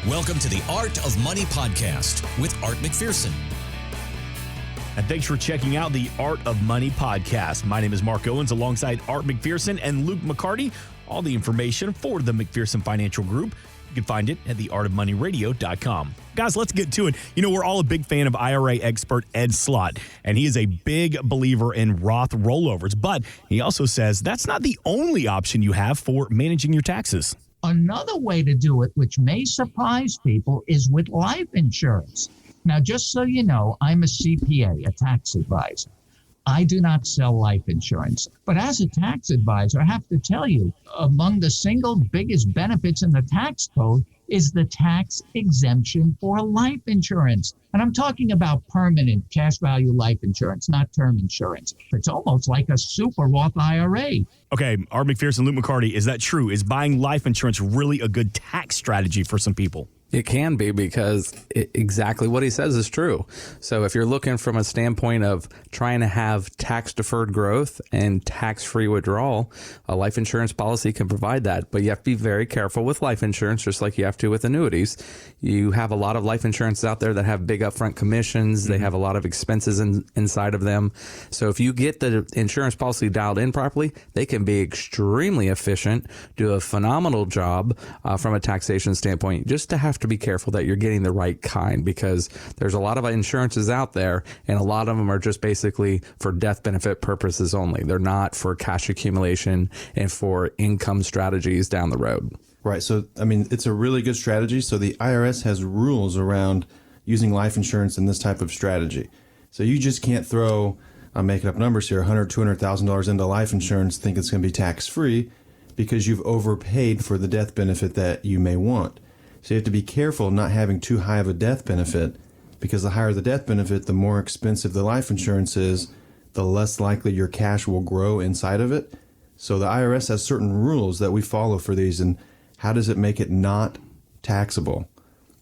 Welcome to the Art of Money podcast with Art McPherson. And thanks for checking out the Art of Money podcast. My name is Mark Owens alongside Art McPherson and Luke McCarty. All the information for the McPherson Financial Group, you can find it at theartofmoneyradio.com. Guys, let's get to it. You know, we're all a big fan of IRA expert Ed Slott, and he is a big believer in Roth rollovers. But he also says that's not the only option you have for managing your taxes. Another way to do it, which may surprise people, is with life insurance. Now, just so you know, I'm a CPA, a tax advisor. I do not sell life insurance. But as a tax advisor, I have to tell you, among the single biggest benefits in the tax code is the tax exemption for life insurance. And I'm talking about permanent cash value life insurance, not term insurance. It's almost like a super Roth IRA. Okay, Art McPherson, Luke McCarty, is that true? Is buying life insurance really a good tax strategy for some people? It can be, because exactly what he says is true. So if you're looking from a standpoint of trying to have tax-deferred growth and tax-free withdrawal, a life insurance policy can provide that. But you have to be very careful with life insurance, just like you have to with annuities. You have a lot of life insurance out there that have big upfront commissions. They have a lot of expenses inside of them. So if you get the insurance policy dialed in properly, they can be extremely efficient, do a phenomenal job from a taxation standpoint. Just to have to be careful that you're getting the right kind, because there's a lot of insurances out there, and a lot of them are just basically for death benefit purposes only. They're not for cash accumulation and for income strategies down the road. Right. So, I mean, it's a really good strategy. So the IRS has rules around using life insurance in this type of strategy. So you just can't throw, I'm making up numbers here, $100,000, $200,000 into life insurance, think it's going to be tax-free, because you've overpaid for the death benefit that you may want. So you have to be careful not having too high of a death benefit, because the higher the death benefit, the more expensive the life insurance is, the less likely your cash will grow inside of it. So the IRS has certain rules that we follow for these, and how does it make it not taxable?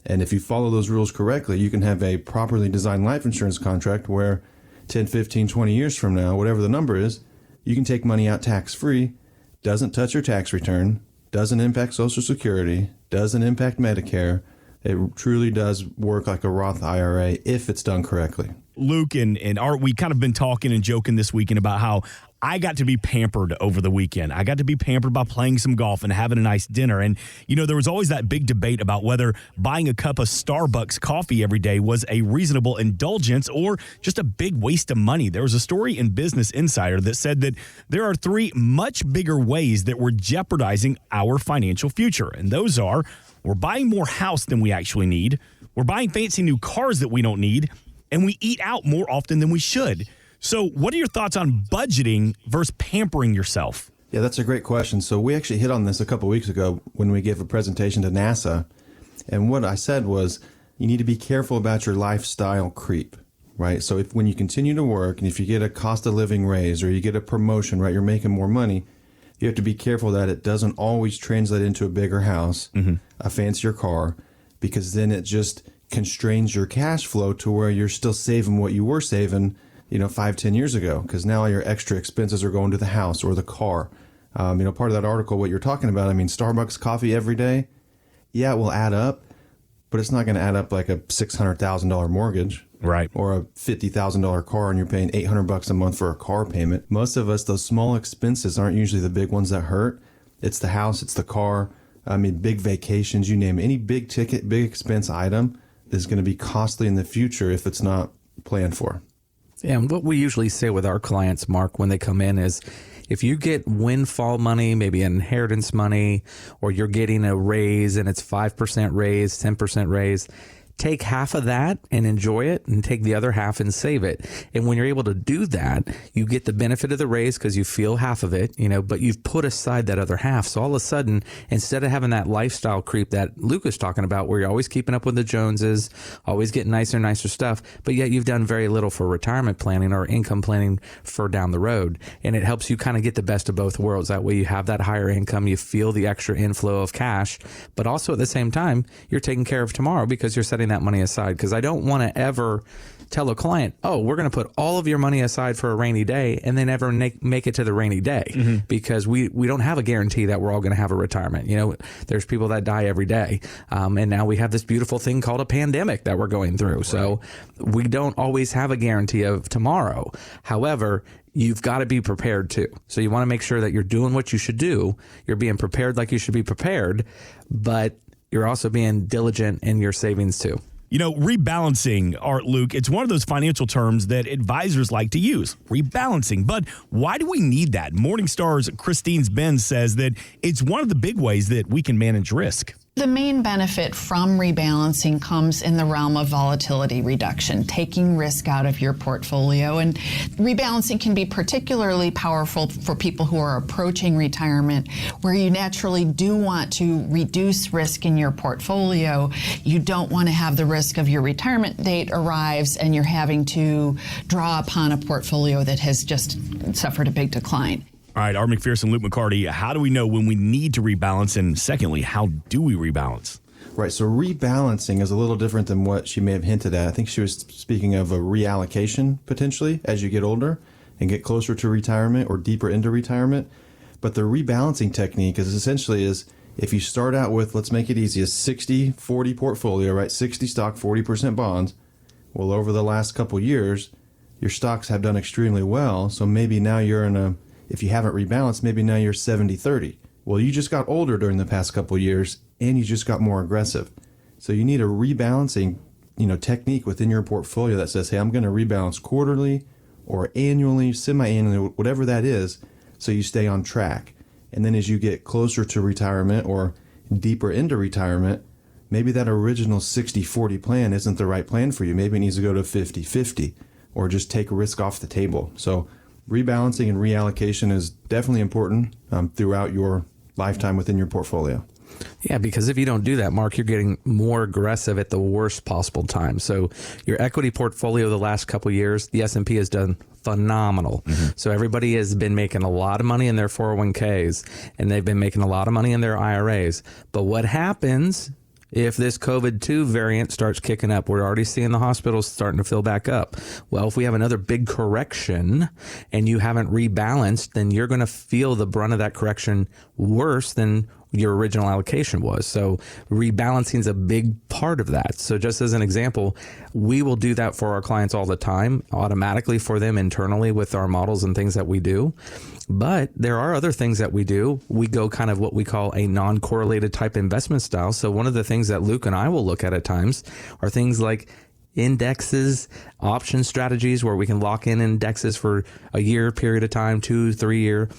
And if you follow those rules correctly, you can have a properly designed life insurance contract where 10, 15, 20 years from now, whatever the number is, you can take money out tax-free, doesn't touch your tax return, doesn't impact Social Security, doesn't impact Medicare. It truly does work like a Roth IRA if it's done correctly. Luke and Art, we kind of been talking and joking this weekend about how I got to be pampered over the weekend. I got to be pampered by playing some golf and having a nice dinner. And, you know, there was always that big debate about whether buying a cup of Starbucks coffee every day was a reasonable indulgence or just a big waste of money. There was a story in Business Insider that said that there are 3 much bigger ways that we're jeopardizing our financial future. And those are, we're buying more house than we actually need, we're buying fancy new cars that we don't need, and we eat out more often than we should. So what are your thoughts on budgeting versus pampering yourself? Yeah, that's a great question. So we actually hit on this a couple of weeks ago when we gave a presentation to NASA. And what I said was, you need to be careful about your lifestyle creep, right? So when you continue to work, and if you get a cost of living raise or you get a promotion, right, you're making more money, you have to be careful that it doesn't always translate into a bigger house, a fancier car, because then it just constrains your cash flow to where you're still saving what you were saving 5-10 years ago, because now your extra expenses are going to the house or the car. Part of that article, what you're talking about, I mean, Starbucks coffee every day, yeah, it will add up, but it's not going to add up like a $600,000 mortgage, right? Or a $50,000 car, and you're paying $800 a month for a car payment. Most of us, those small expenses aren't usually the big ones that hurt. It's the house, it's the car. I mean, big vacations, you name it. Any big ticket, big expense item is going to be costly in the future if it's not planned for. Yeah, and what we usually say with our clients, Mark, when they come in is, if you get windfall money, maybe inheritance money, or you're getting a raise and it's 5% raise, 10% raise, take half of that and enjoy it, and take the other half and save it. And when you're able to do that, you get the benefit of the raise because you feel half of it, but you've put aside that other half. So all of a sudden, instead of having that lifestyle creep that Luke is talking about, where you're always keeping up with the Joneses, always getting nicer and nicer stuff, but yet you've done very little for retirement planning or income planning for down the road. And it helps you kind of get the best of both worlds. That way you have that higher income, you feel the extra inflow of cash, but also at the same time, you're taking care of tomorrow because you're setting setting that money aside, because I don't want to ever tell a client, oh, we're going to put all of your money aside for a rainy day, and they never make it to the rainy day, because we don't have a guarantee that we're all going to have a retirement. There's people that die every day. And now we have this beautiful thing called a pandemic that we're going through. Right. So we don't always have a guarantee of tomorrow. However, you've got to be prepared too. So you want to make sure that you're doing what you should do. You're being prepared like you should be prepared, but you're also being diligent in your savings too. Rebalancing, Art Luke, it's one of those financial terms that advisors like to use, rebalancing. But why do we need that? Morningstar's Christine Benz says that it's one of the big ways that we can manage risk. The main benefit from rebalancing comes in the realm of volatility reduction, taking risk out of your portfolio. And rebalancing can be particularly powerful for people who are approaching retirement, where you naturally do want to reduce risk in your portfolio. You don't want to have the risk of your retirement date arrives and you're having to draw upon a portfolio that has just suffered a big decline. All right, Art McPherson, Luke McCarty, how do we know when we need to rebalance? And secondly, how do we rebalance? Right, so rebalancing is a little different than what she may have hinted at. I think she was speaking of a reallocation, potentially, as you get older and get closer to retirement or deeper into retirement. But the rebalancing technique is essentially if you start out with, let's make it easy, a 60-40 portfolio, right? 60 stock, 40% bonds. Well, over the last couple years, your stocks have done extremely well. So maybe now if you haven't rebalanced, maybe now you're 70-30. Well, you just got older during the past couple of years and you just got more aggressive. So you need a rebalancing, technique within your portfolio that says, hey, I'm going to rebalance quarterly or annually, semi-annually, whatever that is, so you stay on track. And then as you get closer to retirement or deeper into retirement, maybe that original 60-40 plan isn't the right plan for you. Maybe it needs to go to 50-50 or just take a risk off the table. So rebalancing and reallocation is definitely important throughout your lifetime within your portfolio. Yeah, because if you don't do that, Mark, you're getting more aggressive at the worst possible time. So your equity portfolio the last couple of years, the S&P has done phenomenal. So everybody has been making a lot of money in their 401ks, and they've been making a lot of money in their IRAs. But what happens if this COVID-2 variant starts kicking up? We're already seeing the hospitals starting to fill back up. Well, if we have another big correction and you haven't rebalanced, then you're going to feel the brunt of that correction worse than your original allocation was. So rebalancing is a big part of that. So just as an example, we will do that for our clients all the time, automatically for them internally with our models and things that we do. But there are other things that we do. We go kind of what we call a non-correlated type investment style. So one of the things that Luke and I will look at times are things like indexes, option strategies where we can lock in indexes for a year period of time, 2-3 year.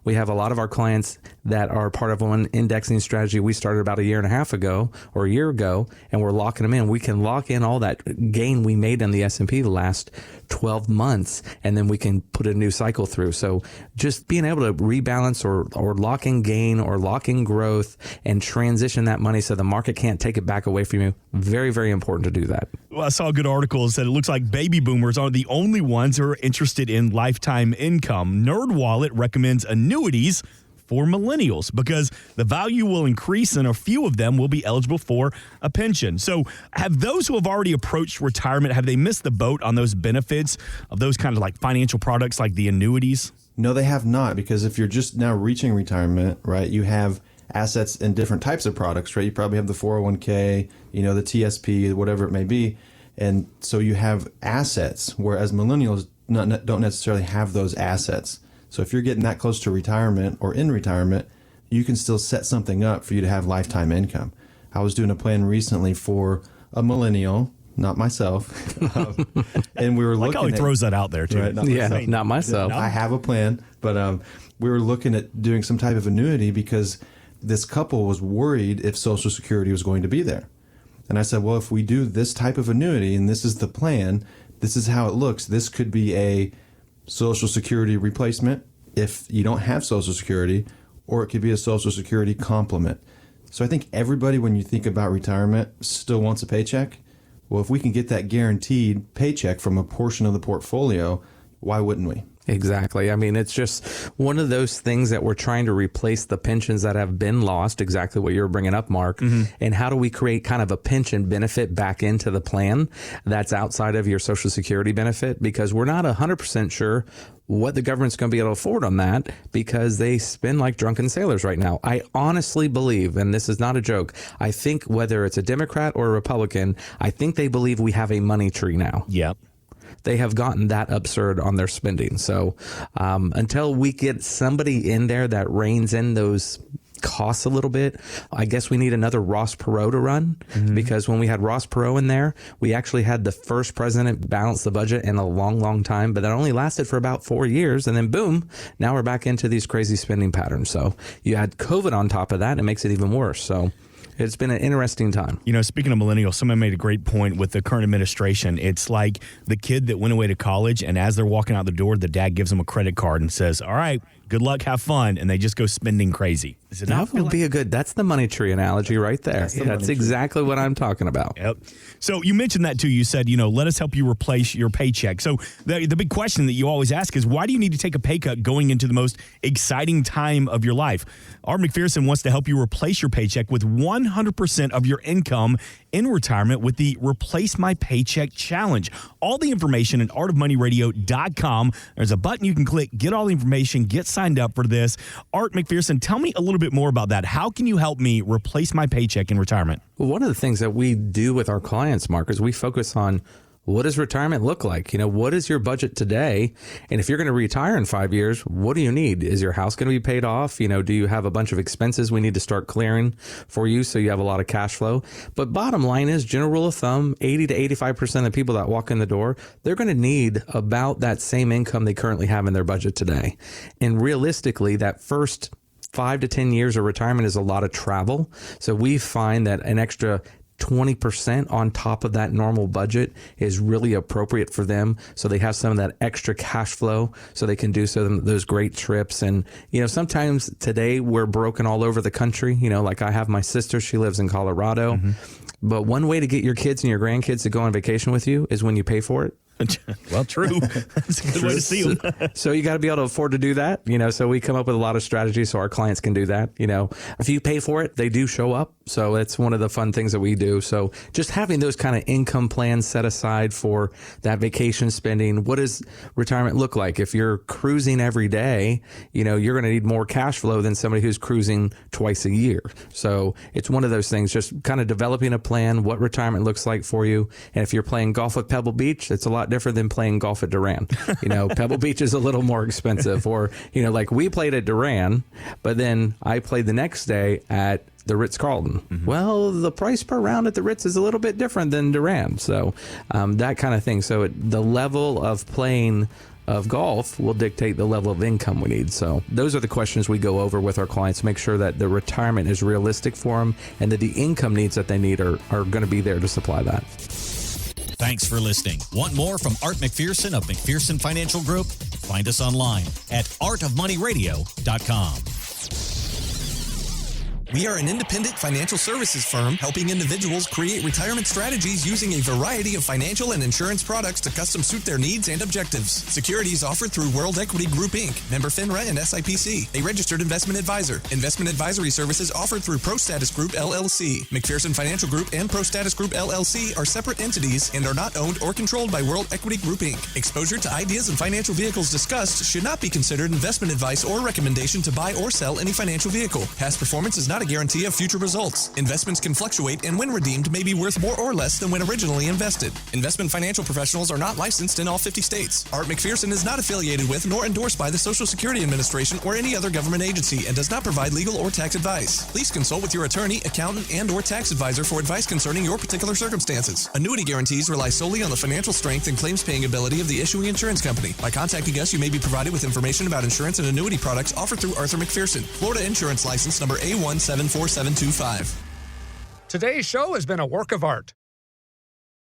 We have a lot of our clients that are part of one indexing strategy we started about a year and a half ago or a year ago, and we're locking them in. We can lock in all that gain we made in the S&P the last 12 months, and then we can put a new cycle through. So just being able to rebalance or lock in gain or lock in growth and transition that money so the market can't take it back away from you, very, very important to do that. Well, I saw a good article that said it looks like baby boomers are the only ones who are interested in lifetime income. NerdWallet recommends annuities for millennials because the value will increase and a few of them will be eligible for a pension. So have those who have already approached retirement, have they missed the boat on those benefits of those kind of like financial products like the annuities? No, they have not, because if you're just now reaching retirement, right, you have assets in different types of products, right? You probably have the 401k, the TSP, whatever it may be. And so you have assets, whereas millennials don't necessarily have those assets. So if you're getting that close to retirement or in retirement, you can still set something up for you to have lifetime income. I was doing a plan recently for a millennial, not myself. And we were looking like how he throws that out there too. Right, not myself. I have a plan, but we were looking at doing some type of annuity because this couple was worried if Social Security was going to be there. And I said, well, if we do this type of annuity and this is the plan, this is how it looks. This could be a Social Security replacement if you don't have Social Security, or it could be a Social Security complement. So I think everybody, when you think about retirement, still wants a paycheck. Well, if we can get that guaranteed paycheck from a portion of the portfolio, why wouldn't we? Exactly. I mean, it's just one of those things that we're trying to replace the pensions that have been lost, exactly what you were bringing up, Mark. And how do we create kind of a pension benefit back into the plan that's outside of your Social Security benefit? Because we're not 100% sure what the government's going to be able to afford on that, because they spend like drunken sailors right now. I honestly believe, and this is not a joke, I think whether it's a Democrat or a Republican, I think they believe we have a money tree now. Yep. They have gotten that absurd on their spending. So until we get somebody in there that reins in those costs a little bit, I guess we need another Ross Perot to run, because when we had Ross Perot in there, we actually had the first president balance the budget in a long, long time, but that only lasted for about 4 years. And then boom, now we're back into these crazy spending patterns. So you had COVID on top of that, and it makes it even worse. So it's been an interesting time. You know, speaking of millennials, someone made a great point with the current administration. It's like the kid that went away to college, and as they're walking out the door, the dad gives them a credit card and says, all right, good luck, have fun, and they just go spending crazy. That would be that's the money tree analogy right there. That's exactly what I'm talking about. Yep. So you mentioned that too. You said, let us help you replace your paycheck. So the big question that you always ask is, why do you need to take a pay cut going into the most exciting time of your life? Art McPherson wants to help you replace your paycheck with 100% of your income in retirement with the Replace My Paycheck Challenge. All the information at artofmoneyradio.com. There's a button you can click, get all the information, get signed up for this. Art McPherson, tell me a little bit more about that. How can you help me replace my paycheck in retirement? Well, one of the things that we do with our clients, Mark, is we focus on, what does retirement look like? What is your budget today? And if you're going to retire in 5 years, what do you need? Is your house going to be paid off? Do you have a bunch of expenses we need to start clearing for you so you have a lot of cash flow? But bottom line is, general rule of thumb, 80 to 85% of the people that walk in the door, they're going to need about that same income they currently have in their budget today. And realistically, that first 5 to 10 years of retirement is a lot of travel. So we find that an extra 20% on top of that normal budget is really appropriate for them. So they have some of that extra cash flow so they can do those great trips. And, sometimes today we're broken all over the country. Like I have my sister, she lives in Colorado. But one way to get your kids and your grandkids to go on vacation with you is when you pay for it. Well, true. That's a good way to see them. So you got to be able to afford to do that, so we come up with a lot of strategies so our clients can do that. If you pay for it, they do show up. So it's one of the fun things that we do. So just having those kind of income plans set aside for that vacation spending. What does retirement look like? If you're cruising every day, you're going to need more cash flow than somebody who's cruising twice a year. So it's one of those things, just kind of developing a plan, what retirement looks like for you. And if you're playing golf at Pebble Beach, it's a lot different than playing golf at Duran. Pebble Beach is a little more expensive, or, like we played at Duran, but then I played the next day at the Ritz-Carlton. Well, the price per round at the Ritz is a little bit different than Duran. So that kind of thing. So the level of playing of golf will dictate the level of income we need. So those are the questions we go over with our clients, make sure that the retirement is realistic for them and that the income needs that they need are going to be there to supply that. Thanks for listening. Want more from Art McPherson of McPherson Financial Group? Find us online at artofmoneyradio.com. We are an independent financial services firm helping individuals create retirement strategies using a variety of financial and insurance products to custom suit their needs and objectives. Securities offered through World Equity Group, Inc., member FINRA and SIPC, a registered investment advisor. Investment advisory services offered through ProStatus Group, LLC. McPherson Financial Group and ProStatus Group, LLC are separate entities and are not owned or controlled by World Equity Group, Inc. Exposure to ideas and financial vehicles discussed should not be considered investment advice or recommendation to buy or sell any financial vehicle. Past performance is not a guarantee of future results. Investments can fluctuate and when redeemed may be worth more or less than when originally invested. Investment financial professionals are not licensed in all 50 states. Art McPherson is not affiliated with nor endorsed by the Social Security Administration or any other government agency and does not provide legal or tax advice. Please consult with your attorney, accountant, and or tax advisor for advice concerning your particular circumstances. Annuity guarantees rely solely on the financial strength and claims paying ability of the issuing insurance company. By contacting us, you may be provided with information about insurance and annuity products offered through Arthur McPherson. Florida Insurance License number A174725. Today's show has been a work of art.